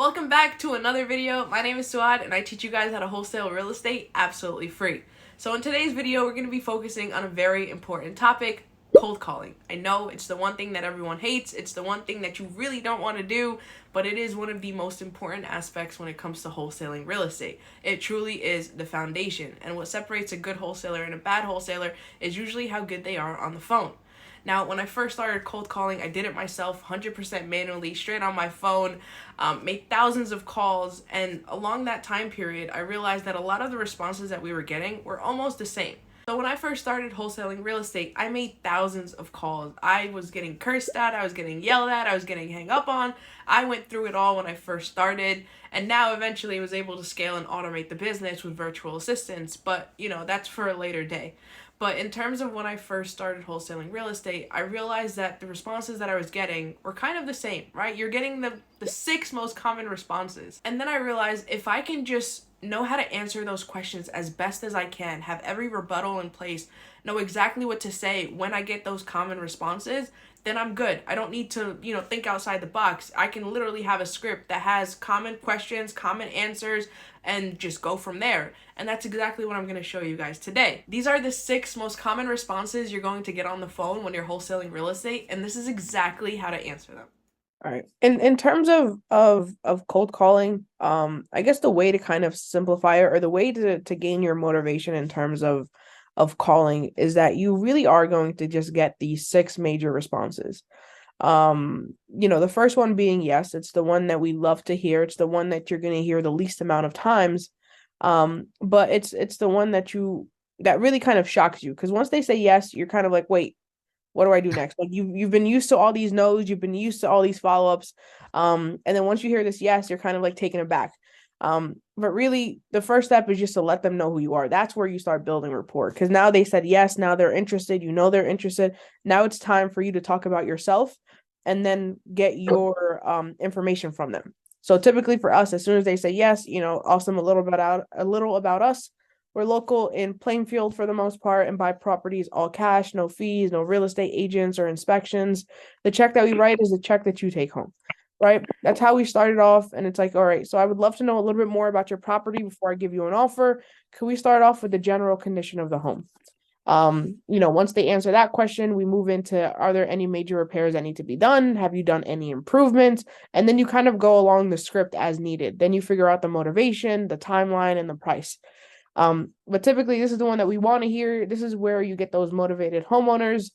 welcome back to another video. My name is Souad and I teach you guys how to wholesale real estate absolutely free. So in today's video, we're going to be focusing on a very important topic, cold calling. I know it's the one thing that everyone hates. It's the one thing that you really don't want to do, but it is one of the most important aspects when it comes to wholesaling real estate. It truly is the foundation. And what separates a good wholesaler and a bad wholesaler is usually how good they are on the phone. Now, when I first started cold calling, I did it myself, 100% manually, straight on my phone, made thousands of calls, and along that time period, I realized that a lot of the responses that we were getting were almost the same. So when I first started wholesaling real estate, I made thousands of calls. I was getting cursed at, I was getting yelled at, I was getting hung up on. I went through it all when I first started, and now eventually was able to scale and automate the business with virtual assistants, but that's for a later day. But in terms of when I first started wholesaling real estate, I realized that the responses that I was getting were kind of the same, right? You're getting the six most common responses. And then I realized if I can just know how to answer those questions as best as I can, have every rebuttal in place, know exactly what to say when I get those common responses, then I'm good. I don't need to, think outside the box. I can literally have a script that has common questions, common answers, and just go from there. And that's exactly what I'm going to show you guys today. These are the 6 most common responses you're going to get on the phone when you're wholesaling real estate, and this is exactly how to answer them. All right. In terms of cold calling, I guess the way to kind of simplify it or the way to gain your motivation in terms of calling is that you really are going to just get these 6 major responses. The first one being yes, it's the one that we love to hear. It's the one that you're going to hear the least amount of times. But it's the one that really kind of shocks you because once they say yes, you're kind of like, wait, what do I do next? Like you've been used to all these no's, you've been used to all these follow-ups. And then once you hear this yes, you're kind of like taken aback. But really the first step is just to let them know who you are. That's where you start building rapport because now they said yes, now they're interested, they're interested. Now it's time for you to talk about yourself and then get your information from them. So typically for us, as soon as they say yes, awesome, a little about us. We're local in Plainfield for the most part and buy properties all cash, no fees, no real estate agents or inspections. The check that we write is the check that you take home, right? That's how we started off. And it's like, all right, so I would love to know a little bit more about your property before I give you an offer. Could we start off with the general condition of the home? Once they answer that question, we move into, are there any major repairs that need to be done? Have you done any improvements? And then you kind of go along the script as needed. Then you figure out the motivation, the timeline, and the price. But typically this is the one that we want to hear. This is where you get those motivated homeowners.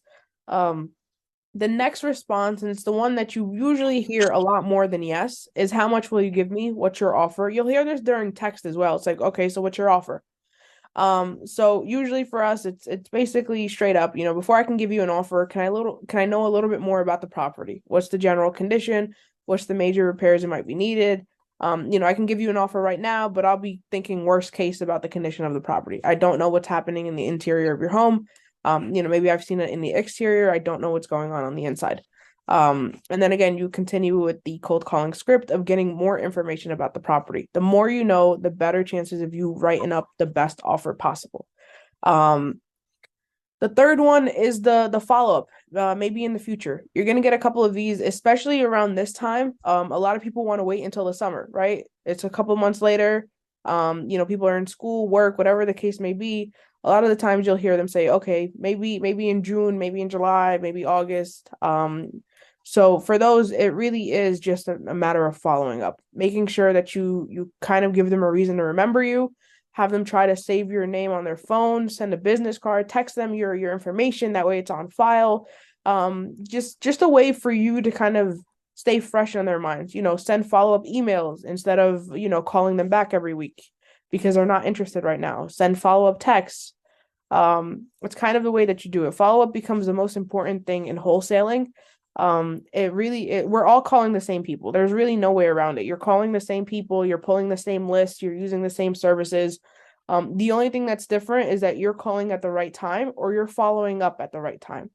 The next response, and it's the one that you usually hear a lot more than yes, is how much will you give me? What's your offer? You'll hear this during text as well. It's like, okay, so what's your offer? So usually for us, it's basically straight up, before I can give you an offer, can I know a little bit more about the property? What's the general condition? What's the major repairs that might be needed? I can give you an offer right now, but I'll be thinking worst case about the condition of the property. I don't know what's happening in the interior of your home. Maybe I've seen it in the exterior. I don't know what's going on the inside. And then again, you continue with the cold calling script of getting more information about the property. The more you know, the better chances of you writing up the best offer possible. The third one is the follow-up, maybe in the future. You're going to get a couple of these, especially around this time. A lot of people want to wait until the summer, right? It's a couple months later. People are in school, work, whatever the case may be. A lot of the times you'll hear them say, okay, maybe in June, maybe in July, maybe August. So for those, it really is just a matter of following up, making sure that you kind of give them a reason to remember you. Have them try to save your name on their phone, send a business card, text them your information. That way it's on file. Just a way for you to kind of stay fresh on their minds. Send follow-up emails instead of, calling them back every week because they're not interested right now. Send follow-up texts. It's kind of the way that you do it. Follow-up becomes the most important thing in wholesaling. We're all calling the same people. There's really no way around it. You're calling the same people, you're pulling the same list, you're using the same services. The only thing that's different is that you're calling at the right time or you're following up at the right time.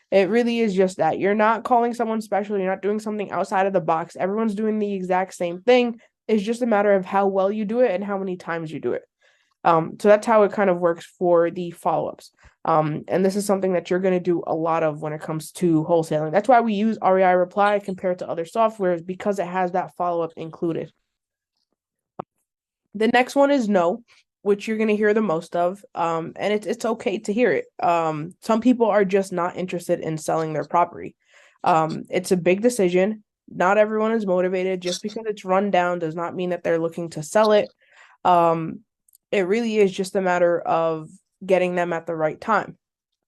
It really is just that. You're not calling someone special, you're not doing something outside of the box. Everyone's doing the exact same thing. It's just a matter of how well you do it and how many times you do it. So that's how it kind of works for the follow-ups. And this is something that you're going to do a lot of when it comes to wholesaling. That's why we use REI Reply compared to other softwares because it has that follow-up included. The next one is no, which you're gonna hear the most of. And it's okay to hear it. Some people are just not interested in selling their property. It's a big decision. Not everyone is motivated. Just because it's run down does not mean that they're looking to sell it. Um, it really is just a matter of getting them at the right time.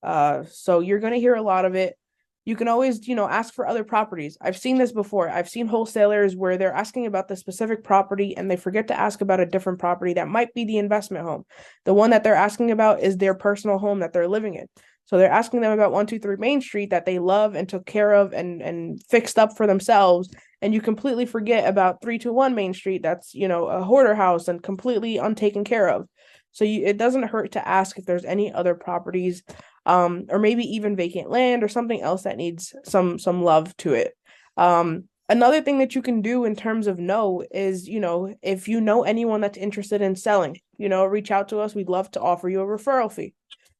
So you're going to hear a lot of it. You can always, ask for other properties. I've seen this before. I've seen wholesalers where they're asking about the specific property and they forget to ask about a different property that might be the investment home. The one that they're asking about is their personal home that they're living in. So they're asking them about 123 Main Street that they love and took care of and fixed up for themselves. And you completely forget about 321 Main Street that's, a hoarder house and completely untaken care of. So it doesn't hurt to ask if there's any other properties, or maybe even vacant land or something else that needs some love to it. Another thing that you can do in terms of no is, if you know anyone that's interested in selling, reach out to us. We'd love to offer you a referral fee.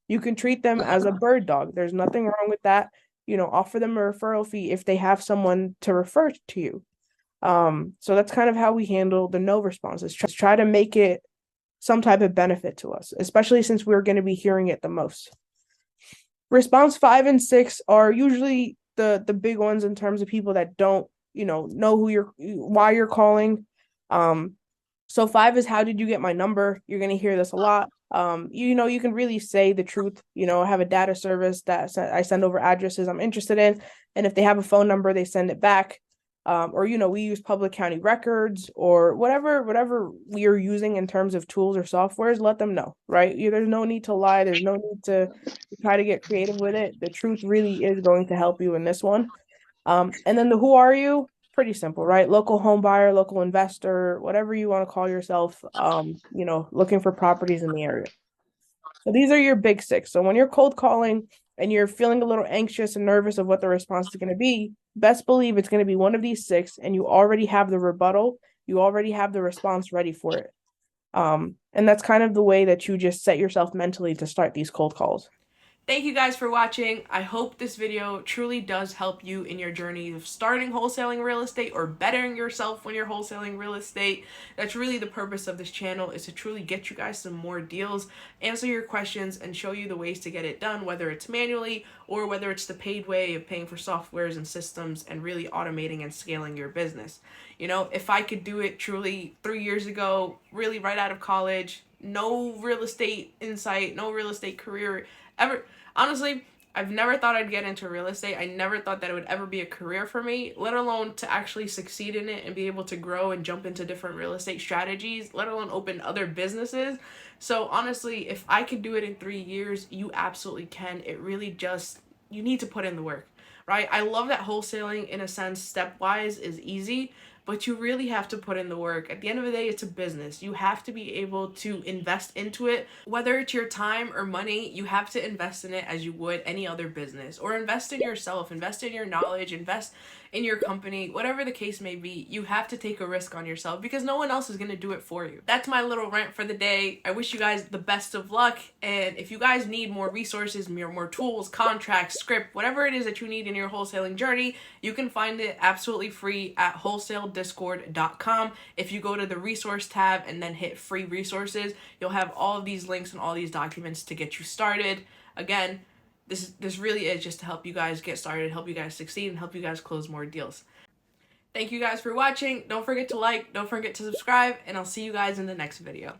You can treat them as a bird dog. There's nothing wrong with that. Offer them a referral fee if they have someone to refer to you. So that's kind of how we handle the no responses. Try to make it some type of benefit to us, especially since we're going to be hearing it the most. Response 5 and 6 are usually the big ones in terms of people that don't, know why you're calling. So 5 is, how did you get my number? You're going to hear this a lot. You can really say the truth. I have a data service that I send over addresses I'm interested in, and if they have a phone number, they send it back. Or we use public county records or whatever we are using in terms of tools or softwares. Let them know, right? There's no need to lie. There's no need to try to get creative with it. The truth really is going to help you in this one. And then the who are you? Pretty simple, right? Local home buyer, local investor, whatever you want to call yourself. Looking for properties in the area. So these are your big 6. So when you're cold calling and you're feeling a little anxious and nervous of what the response is going to be, best believe it's going to be one of these 6, and you already have the rebuttal. You already have the response ready for it. And that's kind of the way that you just set yourself mentally to start these cold calls. Thank you guys for watching. I hope this video truly does help you in your journey of starting wholesaling real estate or bettering yourself when you're wholesaling real estate. That's really the purpose of this channel, is to truly get you guys some more deals, answer your questions, and show you the ways to get it done, whether it's manually or whether it's the paid way of paying for softwares and systems and really automating and scaling your business. If I could do it truly 3 years ago, really right out of college, no real estate insight, no real estate career ever. Honestly, I've never thought I'd get into real estate. I never thought that it would ever be a career for me, let alone to actually succeed in it and be able to grow and jump into different real estate strategies, let alone open other businesses. So honestly, if I could do it in 3 years, you absolutely can. It really just, you need to put in the work, right? I love that wholesaling, in a sense, stepwise is easy, but you really have to put in the work. At the end of the day, it's a business. You have to be able to invest into it. Whether it's your time or money, you have to invest in it as you would any other business. Or invest in yourself, invest in your knowledge, invest in your company, whatever the case may be. You have to take a risk on yourself because no one else is going to do it for you. That's my little rant for the day. I wish you guys the best of luck. And if you guys need more resources, more tools, contracts, script, whatever it is that you need in your wholesaling journey, you can find it absolutely free at wholesalediscord.com. If you go to the resource tab and then hit free resources, you'll have all of these links and all these documents to get you started. Again, this really is just to help you guys get started, help you guys succeed, and help you guys close more deals. Thank you guys for watching. Don't forget to like, don't forget to subscribe, and I'll see you guys in the next video.